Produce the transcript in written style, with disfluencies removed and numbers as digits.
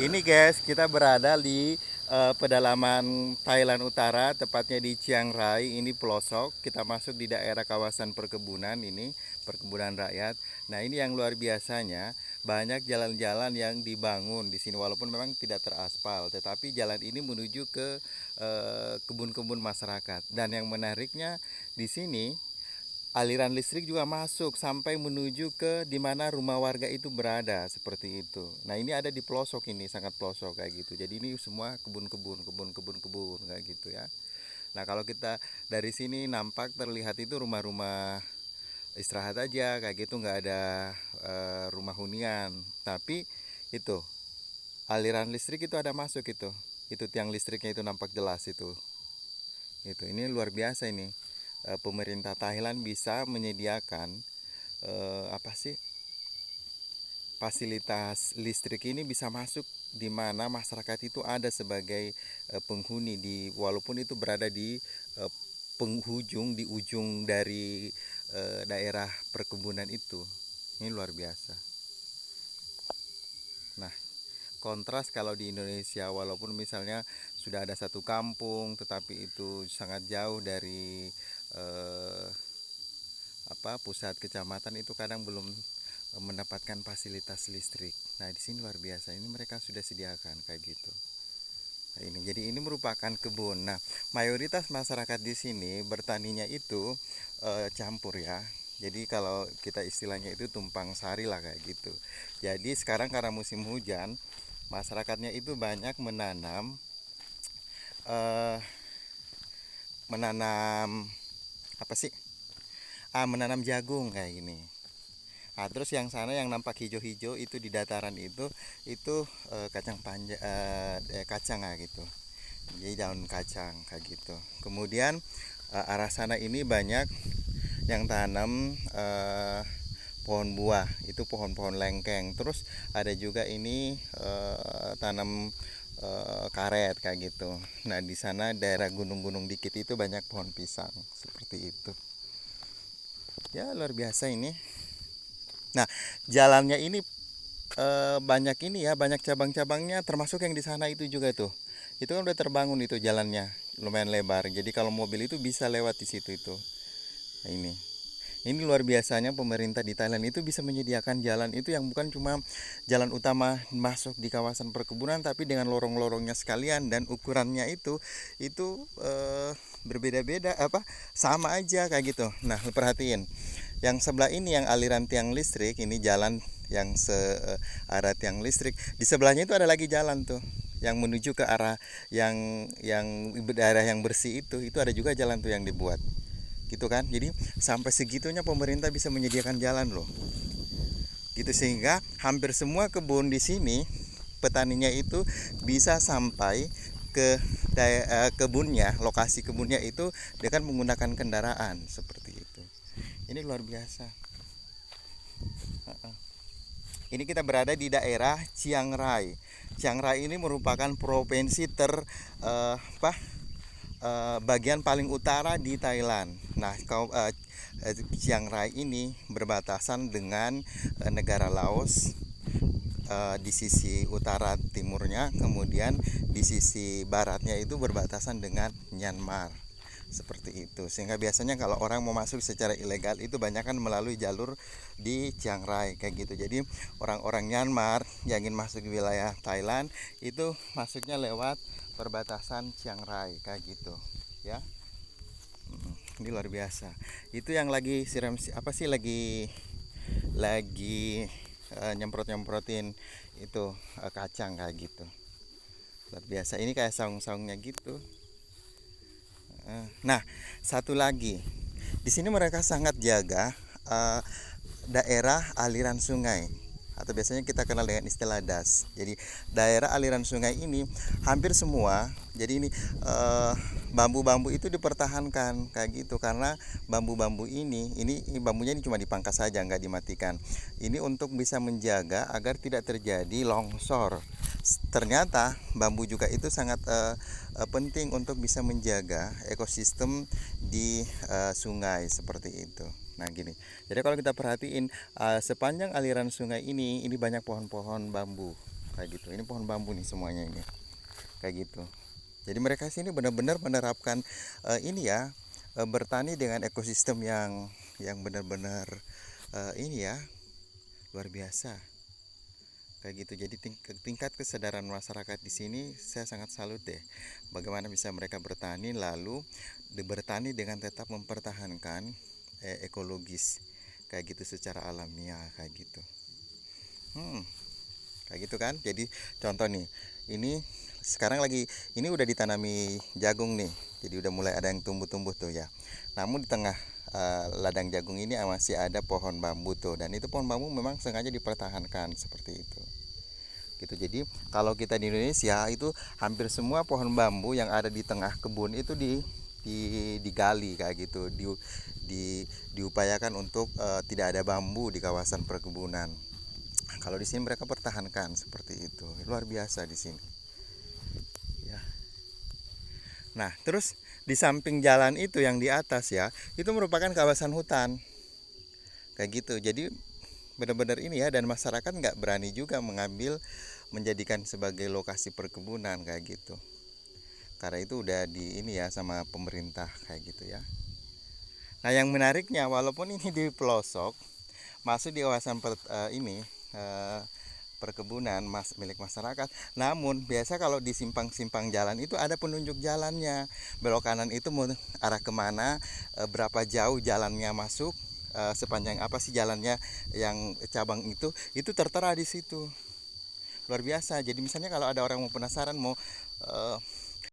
Ini guys, kita berada di pedalaman Thailand Utara, tepatnya di Chiang Rai. Ini pelosok, kita masuk di daerah kawasan perkebunan ini, perkebunan rakyat. Nah, ini yang luar biasanya, banyak jalan-jalan yang dibangun di sini walaupun memang tidak teraspal, tetapi jalan ini menuju ke kebun-kebun masyarakat. Dan yang menariknya di sini aliran listrik juga masuk sampai menuju ke di mana rumah warga itu berada seperti itu. Nah, ini ada di pelosok ini, sangat pelosok kayak gitu. Jadi ini semua kebun kayak gitu ya. Nah, kalau kita dari sini nampak terlihat itu rumah-rumah istirahat aja kayak gitu, nggak ada rumah hunian. Tapi itu aliran listrik itu ada masuk itu. Itu tiang listriknya itu nampak jelas itu. Itu ini luar biasa ini. Pemerintah Thailand bisa menyediakan apa sih, fasilitas listrik ini bisa masuk di mana masyarakat itu ada sebagai penghuni di walaupun itu berada di penghujung di ujung dari daerah perkebunan itu. Ini luar biasa. Nah, kontras kalau di Indonesia walaupun misalnya sudah ada satu kampung tetapi itu sangat jauh dari eh, pusat kecamatan, itu kadang belum mendapatkan fasilitas listrik. Nah, di sini luar biasa. Ini mereka sudah sediakan kayak gitu. Nah, ini jadi ini merupakan kebun. Nah, mayoritas masyarakat di sini bertaninya itu campur ya. Jadi kalau kita istilahnya itu tumpang sari lah kayak gitu. Jadi sekarang karena musim hujan, masyarakatnya itu banyak menanam eh, menanam apa sih? Menanam jagung kayak gini. Nah, terus yang sana yang nampak hijau-hijau itu di dataran itu kacang panjang, kacang gitu. Jadi daun kacang kayak gitu. Kemudian arah sana ini banyak yang tanam pohon buah, itu pohon-pohon lengkeng. Terus ada juga ini tanam karet kayak gitu. Nah, di sana daerah gunung-gunung dikit itu banyak pohon pisang seperti itu. Ya, luar biasa ini. Nah, jalannya ini banyak ini ya, banyak cabang-cabangnya, termasuk yang di sana itu juga tuh. Itu kan udah terbangun itu jalannya, lumayan lebar. Jadi kalau mobil itu bisa lewat di situ itu. Nah, ini luar biasanya pemerintah di Thailand itu bisa menyediakan jalan itu yang bukan cuma jalan utama masuk di kawasan perkebunan, tapi dengan lorong-lorongnya sekalian dan ukurannya itu berbeda-beda sama aja kayak gitu. Nah, perhatiin. Yang sebelah ini yang aliran tiang listrik, ini jalan yang searah tiang listrik. Di sebelahnya itu ada lagi jalan tuh yang menuju ke arah yang daerah yang bersih itu ada juga jalan tuh yang dibuat gitu kan. Jadi sampai segitunya pemerintah bisa menyediakan jalan loh gitu, sehingga hampir semua kebun di sini petaninya itu bisa sampai ke kebunnya, lokasi kebunnya itu dengan menggunakan kendaraan seperti itu. Ini luar biasa. Ini kita berada di daerah Chiang Rai. Chiang Rai ini merupakan provinsi bagian paling utara di Thailand. Nah, Chiang Rai ini berbatasan dengan negara Laos di sisi utara timurnya, kemudian di sisi baratnya itu berbatasan dengan Myanmar. Seperti itu, sehingga biasanya kalau orang mau masuk secara ilegal itu banyak kan melalui jalur di Chiang Rai kayak gitu. Jadi orang-orang Myanmar yang ingin masuk ke wilayah Thailand itu masuknya lewat perbatasan Chiang Rai kayak gitu ya. Ini luar biasa. Itu yang lagi siram apa sih, lagi nyemprot-nyemprotin itu kacang kayak gitu. Luar biasa. Ini kayak saung-saungnya gitu. Nah, satu lagi, di sini mereka sangat jaga daerah aliran sungai, atau biasanya kita kenal dengan istilah das. Jadi daerah aliran sungai ini hampir semua, jadi ini bambu-bambu itu dipertahankan kayak gitu, karena bambu-bambu ini bambunya ini cuma dipangkas saja, nggak dimatikan. Ini untuk bisa menjaga agar tidak terjadi longsor. Ternyata bambu juga itu sangat penting untuk bisa menjaga ekosistem di sungai seperti itu. Nah, gini. Jadi kalau kita perhatiin sepanjang aliran sungai ini banyak pohon-pohon bambu. kayak gitu. Ini pohon bambu nih semuanya ini kayak gitu. Jadi mereka sini benar-benar menerapkan ini ya, bertani dengan ekosistem yang benar-benar ini ya, luar biasa kayak gitu. Jadi tingkat kesadaran masyarakat di sini saya sangat salut deh, bagaimana bisa mereka bertani lalu bertani dengan tetap mempertahankan ekologis kayak gitu secara alamiah kayak gitu. hmm, Kayak gitu kan. Jadi contoh nih, ini sekarang lagi, ini udah ditanami jagung nih, jadi udah mulai ada yang tumbuh-tumbuh tuh ya. Namun di tengah ladang jagung ini masih ada pohon bambu tuh, dan itu pohon bambu memang sengaja dipertahankan seperti itu gitu. Jadi kalau kita di Indonesia itu hampir semua pohon bambu yang ada di tengah kebun itu digali kayak gitu, diupayakan untuk tidak ada bambu di kawasan perkebunan. Kalau di sini mereka pertahankan seperti itu, luar biasa di sini ya. Nah terus di samping jalan itu yang di atas ya, itu merupakan kawasan hutan kayak gitu. Jadi benar-benar ini ya, dan masyarakat nggak berani juga menjadikan sebagai lokasi perkebunan kayak gitu, karena itu udah di ini ya sama pemerintah kayak gitu ya. Nah yang menariknya, walaupun ini di pelosok masuk di kawasan ini perkebunan milik masyarakat, namun biasa kalau di simpang-simpang jalan itu ada penunjuk jalannya, belok kanan itu mau arah kemana, berapa jauh jalannya masuk, sepanjang apa sih jalannya yang cabang itu tertera di situ. Luar biasa. Jadi misalnya kalau ada orang mau penasaran mau